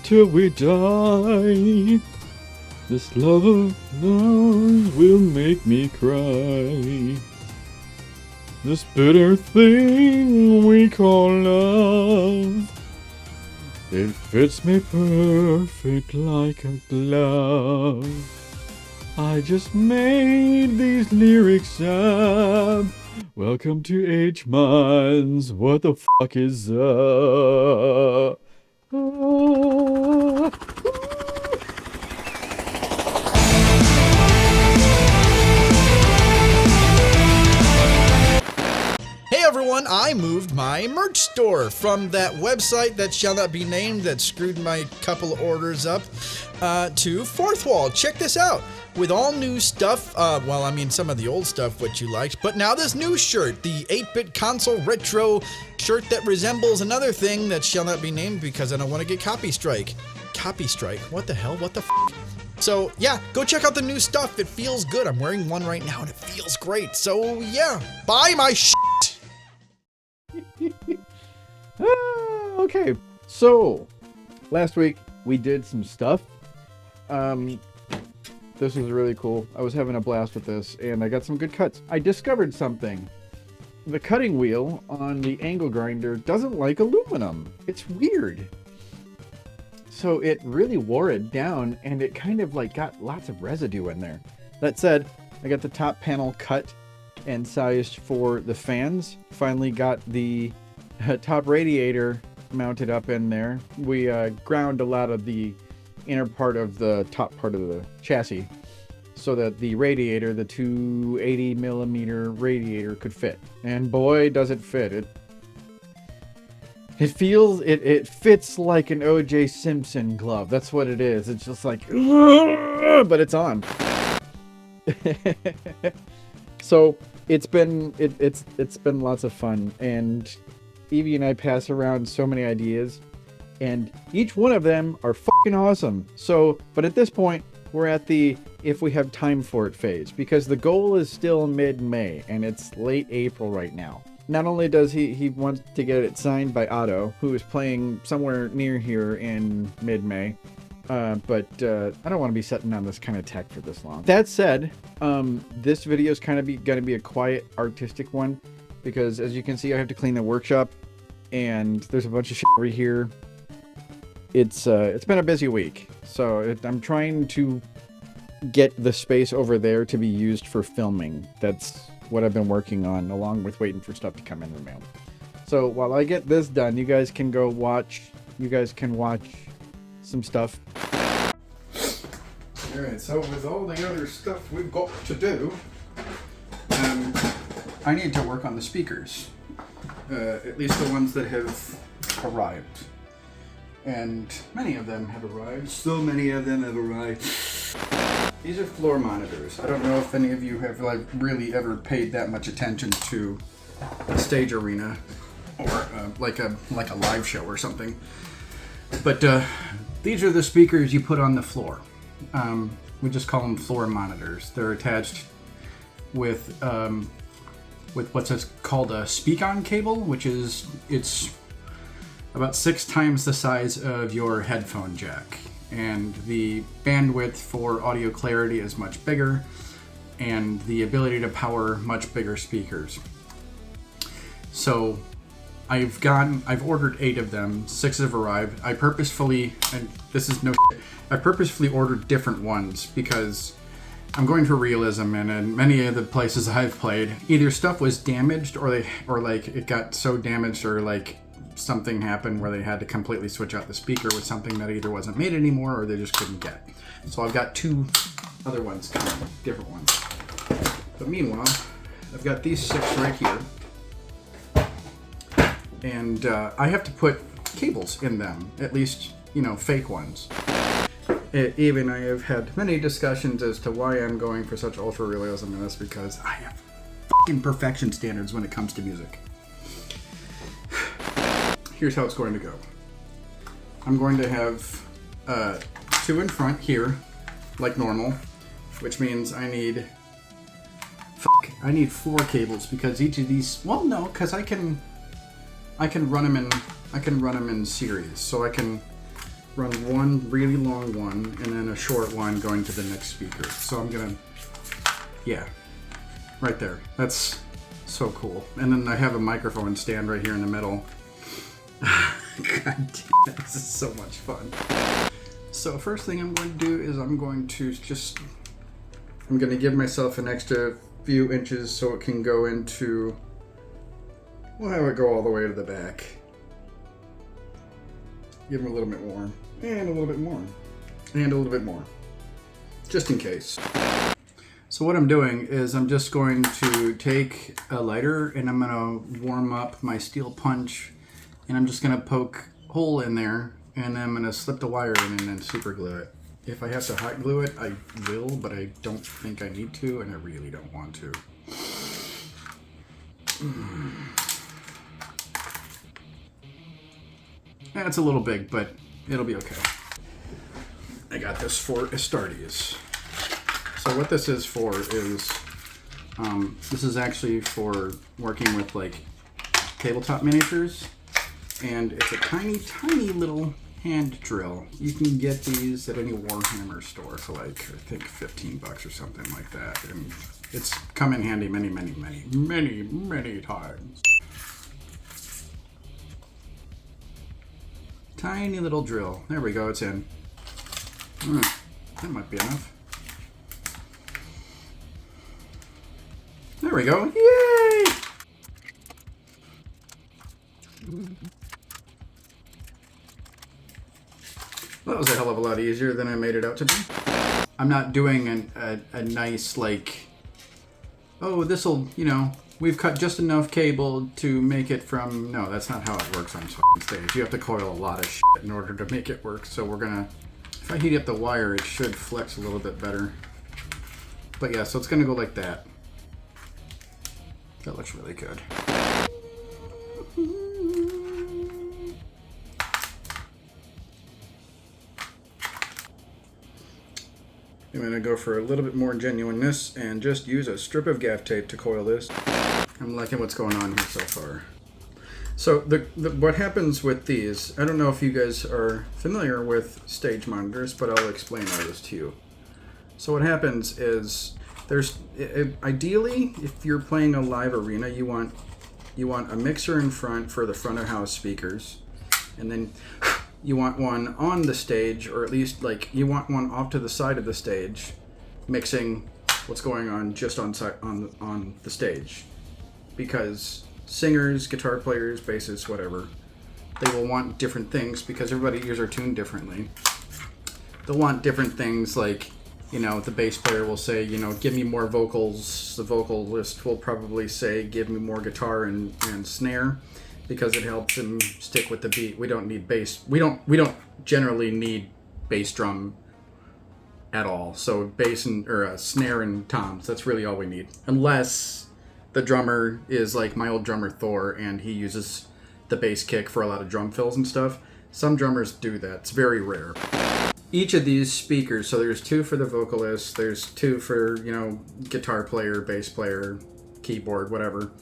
Till we die. This love of ours will make me cry. This bitter thing we call love, it fits me perfect like a glove. I just made these lyrics up. Welcome to H-Minds. What the fuck is up? Hey everyone, I moved my merch store from that website that shall not be named that screwed my couple orders up to Fourth Wall. Check this out. With all new stuff, well, I mean some of the old stuff which you liked, but now this new shirt, the 8-bit console retro shirt that resembles another thing that shall not be named because I don't want to get copy strike. Copy strike? What the hell? What the f***? So yeah, go check out the new stuff. It feels good. I'm wearing one right now and it feels great. So yeah, buy my shit. Okay, so last week we did some stuff. This was really cool. I was having a blast with this and I got some good cuts. I discovered something. The cutting wheel on the angle grinder doesn't like aluminum. It's weird. So it really wore it down and it kind of like got lots of residue in there. That said, I got the top panel cut and sized for the fans. Finally got the top radiator mounted up in there. We ground a lot of the inner part of the top part of the chassis so that the radiator, the 280 millimeter radiator, could fit. And boy, does it fit. It fits like an O.J. Simpson glove. That's what it is. It's just like, but it's on. So it's been lots of fun, and Evie and I pass around so many ideas, and each one of them are fucking awesome. So, but at this point, we're at the if we have time for it phase, because the goal is still mid-May, and it's late April right now. Not only does he wants to get it signed by Otto, who is playing somewhere near here in mid-May, but I don't want to be sitting on this kind of tech for this long. That said, this video is kind of going to be a quiet, artistic one, because as you can see, I have to clean the workshop, and there's a bunch of shit over here. It's been a busy week, so I'm trying to get the space over there to be used for filming. That's what I've been working on, along with waiting for stuff to come in the mail. So while I get this done, you guys can go watch. You guys can watch some stuff. All right. So with all the other stuff we've got to do, I need to work on the speakers, at least the ones that have arrived. And many of them have arrived. So many of them have arrived. These are floor monitors. I don't know if any of you have like really ever paid that much attention to a stage arena or like a live show or something. But these are the speakers you put on the floor. We just call them floor monitors. They're attached with what's called a speak-on cable, which is it's about 6 times the size of your headphone jack, and the bandwidth for audio clarity is much bigger, and the ability to power much bigger speakers. So I've ordered 8 of them. 6 have arrived. I purposefully ordered different ones because I'm going for realism, and in many of the places I've played, either stuff was damaged or like it got so damaged, or like something happened where they had to completely switch out the speaker with something that either wasn't made anymore or they just couldn't get. So I've got 2 other ones coming, different ones. But meanwhile, I've got these 6 right here. And I have to put cables in them, at least, fake ones. Eve and I have had many discussions as to why I'm going for such ultra realism in this, because I have fucking perfection standards when it comes to music. Here's how it's going to go. I'm going to have 2 in front here, like normal, which means I need 4 cables, because each of these, well, no, because I can I can run them in series. So I can run one really long one and then a short one going to the next speaker. So I'm gonna, yeah, right there. That's so cool. And then I have a microphone stand right here in the middle. God damn, this is so much fun. So first thing I'm going to do is I'm going to give myself an extra few inches so it can go into, we'll have it go all the way to the back. Give them a little bit more, and a little bit more, and a little bit more, just in case. So what I'm doing is I'm just going to take a lighter and I'm gonna warm up my steel punch, and I'm just gonna poke a hole in there, and I'm gonna slip the wire in and then super glue it. If I have to hot glue it, I will, but I don't think I need to, and I really don't want to. That's a little big, but it'll be okay. I got this for Astartes. So what this is for is, this is actually for working with like tabletop miniatures, and it's a tiny, tiny little hand drill. You can get these at any Warhammer store for like, I think $15 or something like that, and it's come in handy many, many, many, many, many times. Tiny little drill. There we go, it's in. That might be enough. There we go. Yay! That was a hell of a lot easier than I made it out to be. I'm not doing a nice, like, oh, this'll, you know, we've cut just enough cable to make it from... No, that's not how it works on stage. You have to coil a lot of shit in order to make it work. So we're gonna... If I heat up the wire, it should flex a little bit better. But yeah, so it's gonna go like that. That looks really good. I'm gonna go for a little bit more genuineness and just use a strip of gaff tape to coil this. I'm liking what's going on here so far. So what happens with these, I don't know if you guys are familiar with stage monitors, but I'll explain all this to you. So what happens is, there's ideally, if you're playing a live arena, you want a mixer in front for the front of house speakers, and then you want one on the stage, or at least like you want one off to the side of the stage, mixing what's going on just on the stage, because singers, guitar players, bassists, whatever, they will want different things because everybody's ears are tuned differently. They'll want different things, like, you know, the bass player will say, you know, give me more vocals. The vocalist will probably say, give me more guitar and snare, because it helps them stick with the beat. We don't need bass. We don't generally need bass drum at all. So bass or snare and toms, that's really all we need. Unless the drummer is like my old drummer Thor, and he uses the bass kick for a lot of drum fills and stuff. Some drummers do that. It's very rare. Each of these speakers, so there's two for the vocalist, there's two for, you know, guitar player, bass player, keyboard, whatever.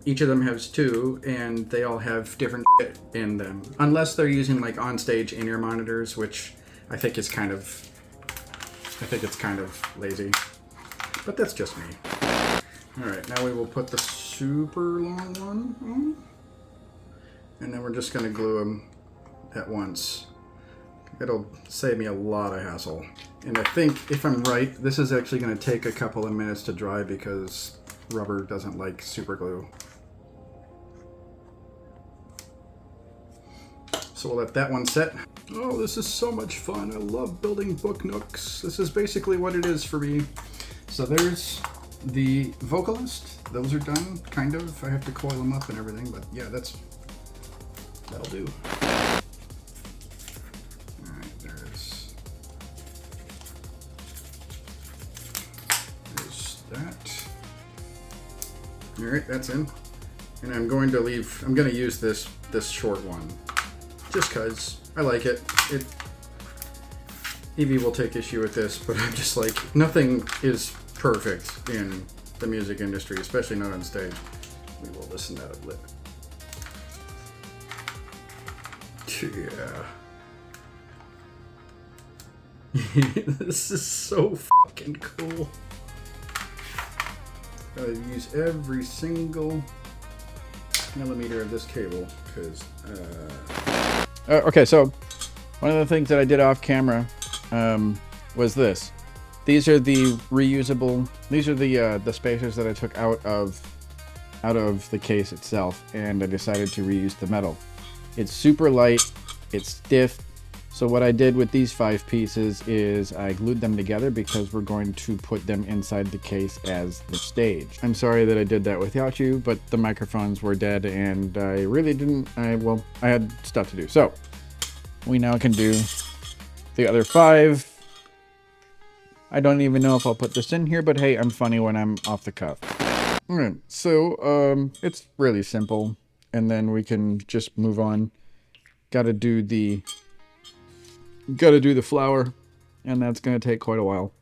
Each of them has two, and they all have different shit in them. Unless they're using like on-stage in-ear monitors, which I think it's kind of lazy. But that's just me. Alright, now we will put the super long one on. And then we're just going to glue them at once. It'll save me a lot of hassle. And I think, if I'm right, this is actually going to take a couple of minutes to dry because rubber doesn't like super glue. So we'll let that one set. Oh, this is so much fun. I love building book nooks. This is basically what it is for me. So there's the vocalist. Those are done, kind of. I have to coil them up and everything, but yeah, that'll do. Alright, there's that. Alright, that's in. And I'm going to use this short one. Just cause I like it. Evie will take issue with this, but I'm just like, nothing is perfect in the music industry, especially not on stage. We will listen that a bit. Yeah. This is so fucking cool. Gotta use every single millimeter of this cable because okay, so one of the things that I did off camera was this. These are the reusable. These are the spacers that I took out of the case itself, and I decided to reuse the metal. It's super light. It's stiff. So what I did with these 5 pieces is I glued them together because we're going to put them inside the case as the stage. I'm sorry that I did that without you, but the microphones were dead and I really didn't, I had stuff to do. So we now can do the other 5. I don't even know if I'll put this in here, but hey, I'm funny when I'm off the cuff. All right, so it's really simple, and then we can just move on. Gotta do the flower, and that's gonna take quite a while.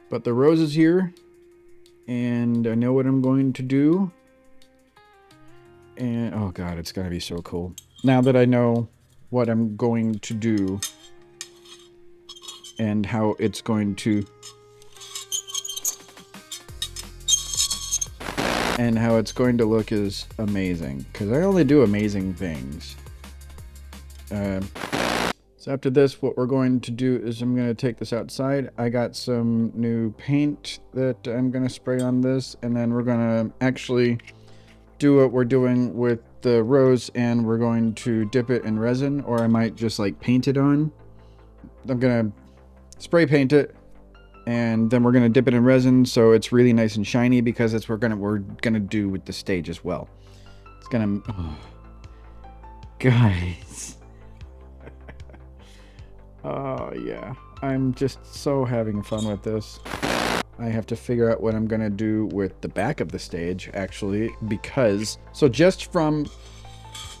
But the rose is here, and I know what I'm going to do. And oh god, it's gonna be so cool. Now that I know what I'm going to do and how it's going to look is amazing, because I only do amazing things. So after this, what we're going to do is I'm going to take this outside. I got some new paint that I'm going to spray on this, and then we're going to actually do what we're doing with the rose, and we're going to dip it in resin, or I might just like paint it on. I'm going to spray paint it, and then we're going to dip it in resin so it's really nice and shiny, because that's what we're gonna do with the stage as well. It's gonna... Oh. Guys. Oh yeah, I'm just so having fun with this. I have to figure out what I'm gonna do with the back of the stage, actually, because... So just from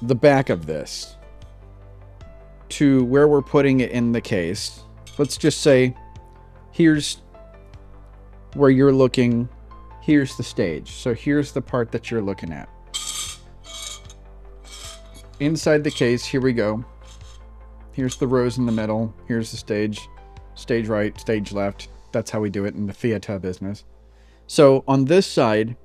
the back of this to where we're putting it in the case, let's just say here's where you're looking, here's the stage. So here's the part that you're looking at. Inside the case, here we go. Here's the rose in the middle. Here's the stage. Stage right, stage left. That's how we do it in the theater business. So on this side,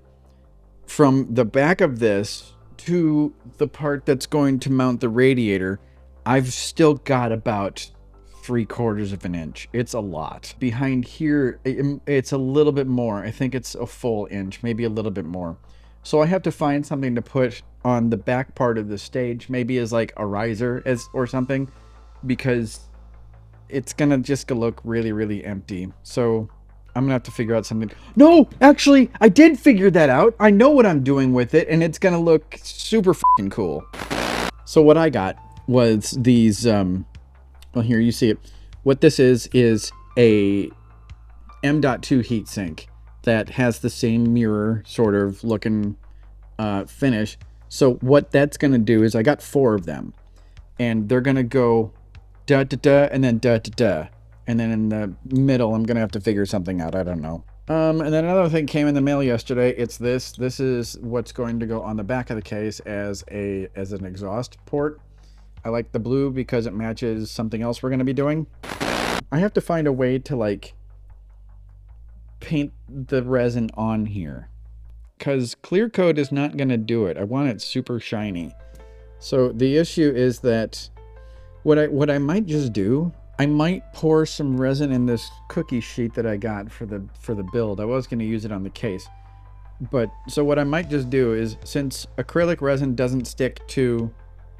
from the back of this to the part that's going to mount the radiator, I've still got about 3/4 of an inch. It's a lot. Behind here, it's a little bit more. I think it's a full inch, maybe a little bit more. So I have to find something to put on the back part of the stage, maybe as like a riser or something, because it's gonna just look really, really empty. So I'm gonna have to figure out something. No, actually, I did figure that out. I know what I'm doing with it, and it's gonna look super fucking cool. So what I got was these, well, here you see it. What this is a M.2 heatsink that has the same mirror sort of looking finish. So what that's gonna do is I got 4 of them, and they're gonna go da da da and then da da da, and then in the middle I'm gonna have to figure something out. I don't know. And then another thing came in the mail yesterday. It's this. This is what's going to go on the back of the case as an exhaust port. I like the blue because it matches something else we're gonna be doing. I have to find a way to like paint the resin on here, because clear coat is not gonna do it. I want it super shiny. So the issue is that what I might just do, I might pour some resin in this cookie sheet that I got for the build. I was going to use it on the case, but so what I might just do is, since acrylic resin doesn't stick to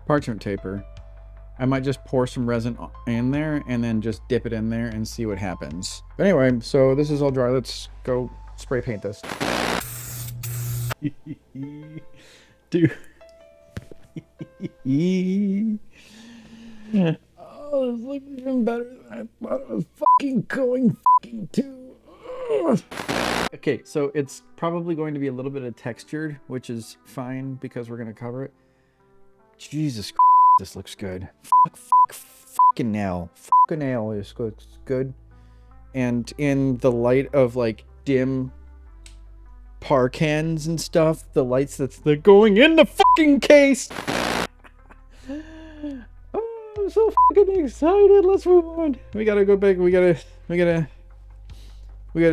parchment paper, I might just pour some resin in there and then just dip it in there and see what happens. But anyway, so this is all dry. Let's go spray paint this. Dude. Oh, this looks even better than I thought it was fucking going to. Okay, so it's probably going to be a little bit of textured, which is fine because we're going to cover it. Jesus Christ, this looks good. Fucking nail. Fucking nail. This looks good. And in the light of like dim parkans and stuff, the lights they're going in the fucking case. Oh, I'm so fucking excited. Let's move on. We gotta go back. We gotta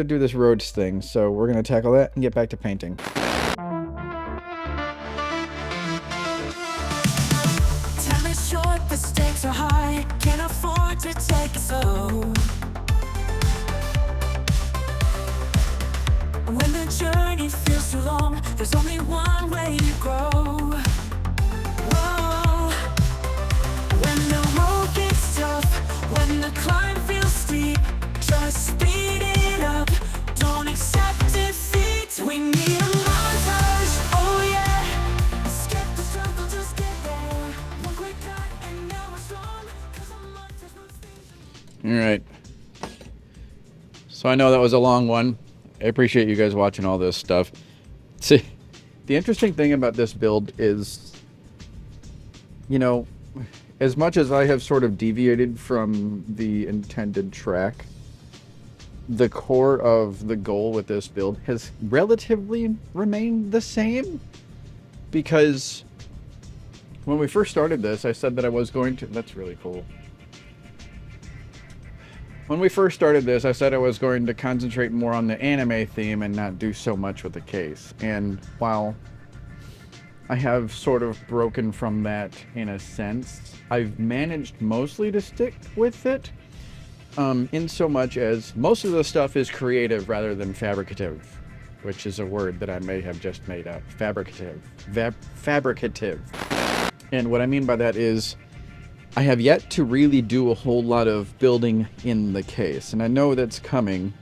do this roads thing. So we're gonna tackle that and get back to painting. Time is short, the stakes are high. Can't afford to take it slow. When the journey feels too long, there's only one way to grow. Whoa. When the road gets tough, when the climb feels steep, just speed it up. Don't accept defeat. We need a montage. Oh yeah. Skip the struggle, just get there. One quick cut and now we're strong. 'Cause a montage moves things. All right. So I know that was a long one. I appreciate you guys watching all this stuff. See, the interesting thing about this build is, you know, as much as I have sort of deviated from the intended track, the core of the goal with this build has relatively remained the same. Because when we first started this, I said that I was going to... That's really cool. When we first started this, I said I was going to concentrate more on the anime theme and not do so much with the case. And while I have sort of broken from that in a sense, I've managed mostly to stick with it. In so much as most of the stuff is creative rather than fabricative, which is a word that I may have just made up. Fabricative. Fabricative. And what I mean by that is, I have yet to really do a whole lot of building in the case, and I know that's coming,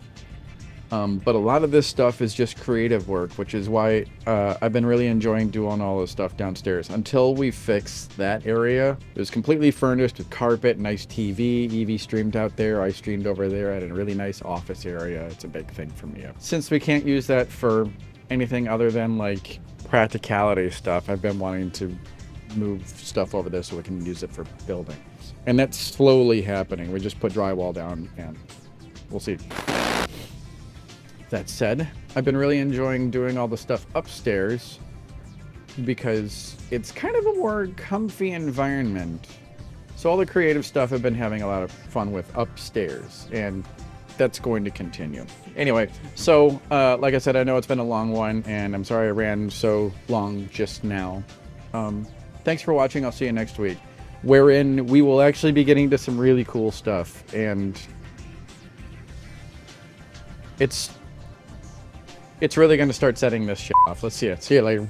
but a lot of this stuff is just creative work, which is why I've been really enjoying doing all this stuff downstairs. Until we fix that area, it was completely furnished with carpet, nice TV, Evie streamed out there, I streamed over there at a really nice office area. It's a big thing for me. Since we can't use that for anything other than like practicality stuff, I've been wanting to move stuff over there so we can use it for building. And that's slowly happening. We just put drywall down and we'll see. That said, I've been really enjoying doing all the stuff upstairs because it's kind of a more comfy environment. So all the creative stuff I've been having a lot of fun with upstairs, and that's going to continue. Anyway, so like I said, I know it's been a long one and I'm sorry I ran so long just now. Thanks for watching. I'll see you next week, wherein we will actually be getting to some really cool stuff, and it's really going to start setting this shit off. Let's see it. See you later.